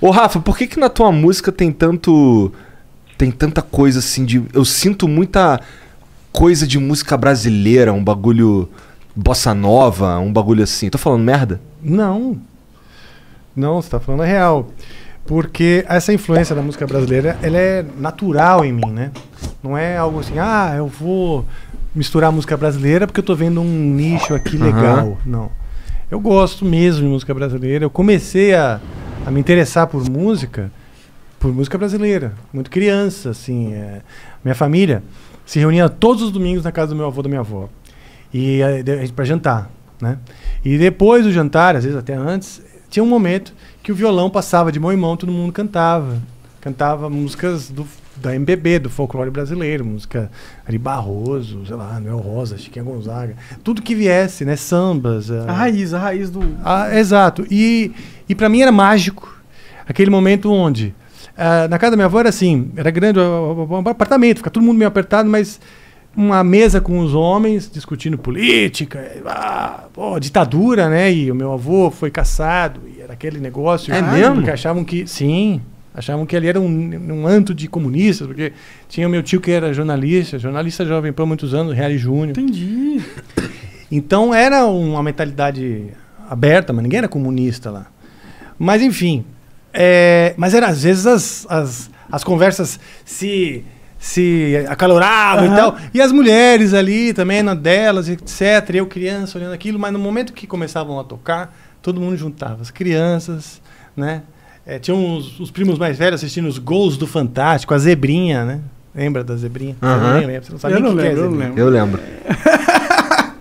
Ô, Rafa, por que que na tua música tem tanta coisa assim de... Eu sinto muita coisa de música brasileira, um bagulho bossa nova, um bagulho assim. Tô falando merda? Não. Não, você tá falando a real. Porque essa influência da música brasileira, ela é natural em mim, né? Não é algo assim, eu vou misturar música brasileira porque eu tô vendo um nicho aqui legal. Não. Eu gosto mesmo de música brasileira. Eu comecei a me interessar por música brasileira. Muito criança, assim. Minha família se reunia todos os domingos na casa do meu avô e da minha avó. E para jantar, né? E depois do jantar, às vezes até antes, tinha um momento que o violão passava de mão em mão, todo mundo cantava. Cantava músicas da MPB, do folclore brasileiro, música Ari Barroso, sei lá, Noel Rosa, Chiquinha Gonzaga, tudo que viesse, né? Sambas. A raiz do... Exato. E para mim era mágico. Aquele momento onde... na casa da minha avó era assim, era grande um apartamento, ficava todo mundo meio apertado, mas uma mesa com os homens discutindo política, ditadura, né? E o meu avô foi caçado, e era aquele negócio. Mesmo? Porque achavam que ali era um antro de comunistas, porque tinha o meu tio que era jornalista Jovem Pan há muitos anos, Reale Júnior. Entendi. Então era uma mentalidade aberta, mas ninguém era comunista lá. Mas enfim, mas era, às vezes as conversas se acaloravam e tal. E as mulheres ali também, na delas, etc. Eu criança olhando aquilo, mas no momento que começavam a tocar, todo mundo juntava. As crianças, né? Tinham os primos mais velhos assistindo os gols do Fantástico, a Zebrinha, né? Lembra da Zebrinha? Você não sabe nem o que é Zebrinha. Eu lembro.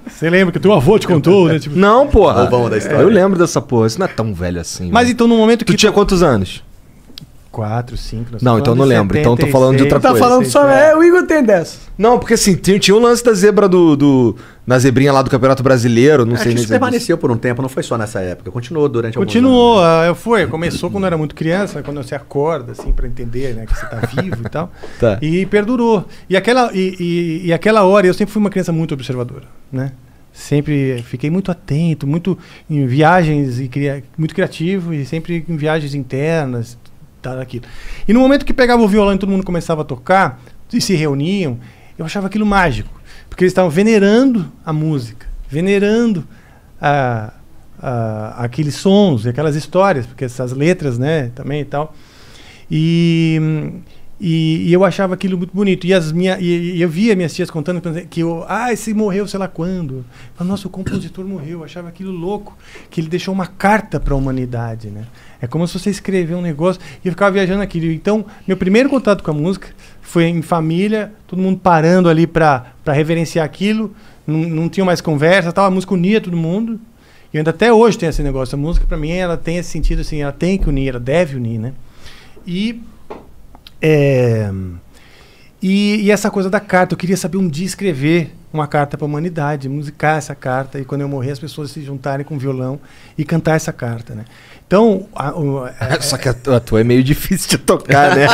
Você lembra que o teu avô te contou, né? Tipo... Não, porra. Roubão da história. Eu lembro dessa porra. Isso não é tão velho assim. Mas então no momento que... Tu tinha quantos anos? 4, 5... Não, então não lembro. Então tô falando de outra Tá coisa. falando só... o Igor tem 10. Não, porque assim, tinha um lance da zebra na zebrinha lá do Campeonato Brasileiro, não sei nem Isso dizer. permaneceu por um tempo, não foi só nessa época. Continuou durante alguns Continuou, anos. Começou quando eu era muito criança, quando você acorda, assim, pra entender, né, que você tá vivo e tal. Tá. E perdurou. E aquela hora, eu sempre fui uma criança muito observadora, né? Sempre fiquei muito atento, muito em viagens, muito criativo, e sempre em viagens internas, tal, aquilo. E no momento que pegava o violão e todo mundo começava a tocar, e se reuniam, eu achava aquilo mágico. Porque eles estavam venerando a música, venerando aqueles sons, aquelas histórias, porque essas letras, né, também e tal. E eu achava aquilo muito bonito. E eu via minhas tias contando que esse morreu sei lá quando. Eu falava, nossa, o compositor morreu. Eu achava aquilo louco, que ele deixou uma carta para a humanidade, né? É como se você escreveu um negócio e eu ficava viajando aquilo. Então, meu primeiro contato com a música foi em família, todo mundo parando ali para reverenciar aquilo. Não tinha mais conversa, tal. A música unia todo mundo. E ainda até hoje tem esse negócio. A música, para mim, ela tem esse sentido assim, ela tem que unir, ela deve unir, né? E essa coisa da carta, eu queria saber um dia escrever uma carta para a humanidade, musicar essa carta, e quando eu morrer as pessoas se juntarem com o violão e cantar essa carta, né? Então... Só que a tua é meio difícil de tocar, né?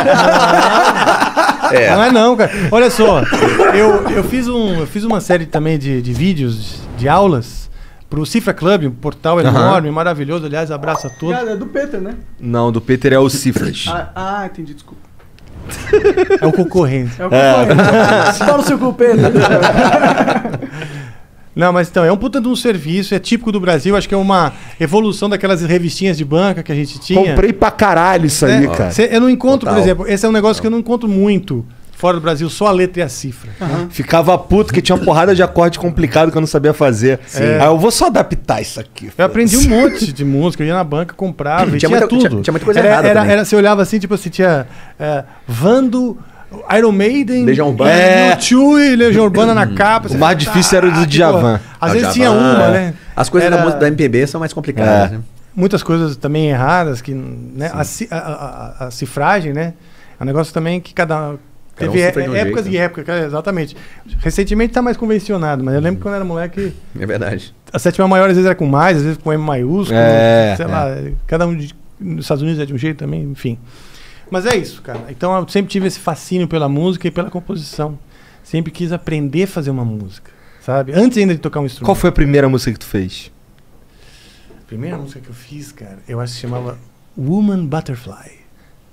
Não é não, cara. Olha só, eu fiz uma série também de vídeos, de aulas, pro Cifra Club, um portal enorme, maravilhoso, aliás, abraço a todos. É do Peter, né? Não, do Peter é o Cifras. Entendi, desculpa. É o concorrente. É o concorrente. Fala o seu cu, Peter. Não, mas então, é um puta de um serviço, é típico do Brasil, acho que é uma evolução daquelas revistinhas de banca que a gente tinha. Comprei pra caralho isso aí, cara. Eu não encontro, Total. por exemplo, esse é um negócio que eu não encontro muito fora do Brasil, só a letra e a cifra. Ficava puto que tinha uma porrada de acorde complicado que eu não sabia fazer. Aí eu vou só adaptar isso aqui. Eu aprendi um monte de música, eu ia na banca, comprava, e tinha tudo. Tinha muita coisa errada também. Você olhava assim, tipo assim, tinha Vando, Iron Maiden, Legião Urbana. U2 e Legião Urbana na capa. O mais difícil era o do Djavan. Às vezes tinha uma, né? As coisas da MPB são mais complicadas, né? Muitas coisas também erradas, que, né? A cifragem, né? É um negócio também que teve épocas e épocas, exatamente. Recentemente está mais convencionado, mas eu lembro que quando eu era moleque... É verdade. A sétima maior às vezes era com mais, às vezes com M maiúsculo, sei lá. Cada um nos Estados Unidos é de um jeito também, enfim. Mas é isso, cara. Então eu sempre tive esse fascínio pela música e pela composição. Sempre quis aprender a fazer uma música, sabe? Antes ainda de tocar um instrumento. Qual foi a primeira música que tu fez? A primeira música que eu fiz, cara, eu acho que se chamava Woman Butterfly.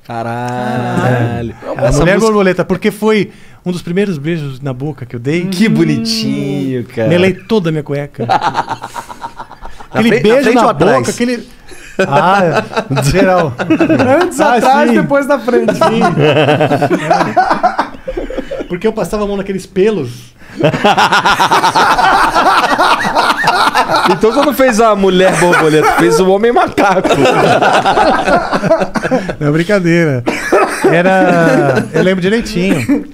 Caralho. A Mulher Borboleta, porque foi um dos primeiros beijos na boca que eu dei. Que bonitinho, cara. Melei toda a minha cueca. Aquele frente- beijo frente na ou boca, atrás? aquele... Ah, geral. Antes, atrás, sim. depois da frente. Porque eu passava a mão naqueles pelos. Então você não fez a mulher borboleta, fez o homem macaco. Não, brincadeira. Eu lembro direitinho.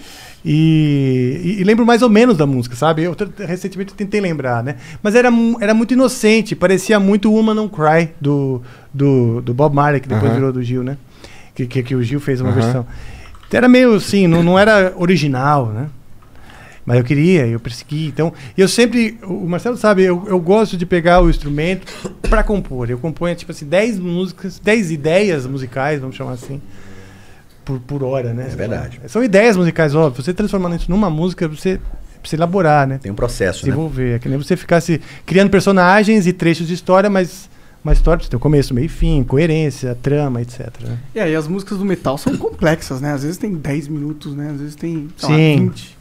E lembro mais ou menos da música, sabe? Eu recentemente tentei lembrar, né? Mas era muito inocente, parecia muito Woman Don't Cry do Bob Marley, que depois virou do Gil, né? Que o Gil fez uma versão. Era meio assim, não era original, né? Mas eu persegui. Então, eu sempre, o Marcelo sabe, eu gosto de pegar o instrumento para compor. Eu componho, tipo assim, 10 músicas, 10 ideias musicais, vamos chamar assim, por hora, né? É verdade. São ideias musicais, óbvio. Você transformando isso numa música, você precisa elaborar, né? Tem um processo, né? Desenvolver. É que nem você ficasse criando personagens e trechos de história, mas uma história precisa ter o começo, meio e fim, coerência, trama, etc. Né? E aí as músicas do metal são complexas, né? Às vezes tem 10 minutos, né? Às vezes tem, sei lá, Sim. 20.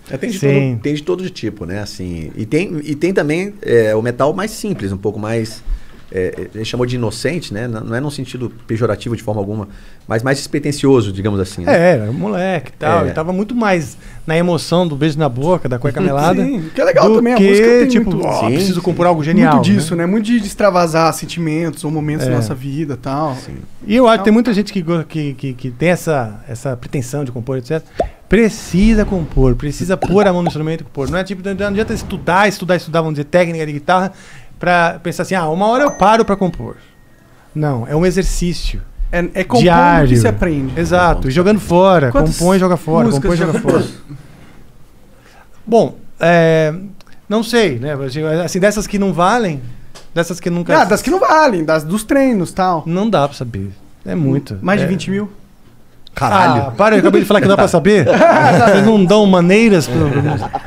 Tem de todo de tipo, né? Assim, e tem também o metal mais simples, um pouco mais... ele chamou de inocente, né? Não é num sentido pejorativo de forma alguma, mas mais despretensioso, digamos assim. Né? Era moleque e tal. Ele tava muito mais na emoção do beijo na boca, da cueca melada. Sim, que é legal do também. A que, música tem tipo, muito, ó, preciso compor algo genial. muito disso, né? Muito de extravasar sentimentos ou momentos da nossa vida e tal. E eu acho que tem muita gente que tem essa pretensão de compor, etc. Precisa compor, precisa pôr a mão no instrumento e compor. Não é tipo, não adianta estudar, vamos dizer, técnica de guitarra, pra pensar assim, uma hora eu paro pra compor. Não, é um exercício. É compondo diário. que se aprende. Exato, jogando fora, compõe e joga fora, músicas compõe e já joga fora. Bom, não sei, né? Assim, dessas que não valem, dessas que nunca... Das que não valem, dos treinos e tal. Não dá pra saber. É muito. Mais de 20 mil. Caralho. Para, eu acabei de falar que dá pra saber. Vocês não dão maneiras pra...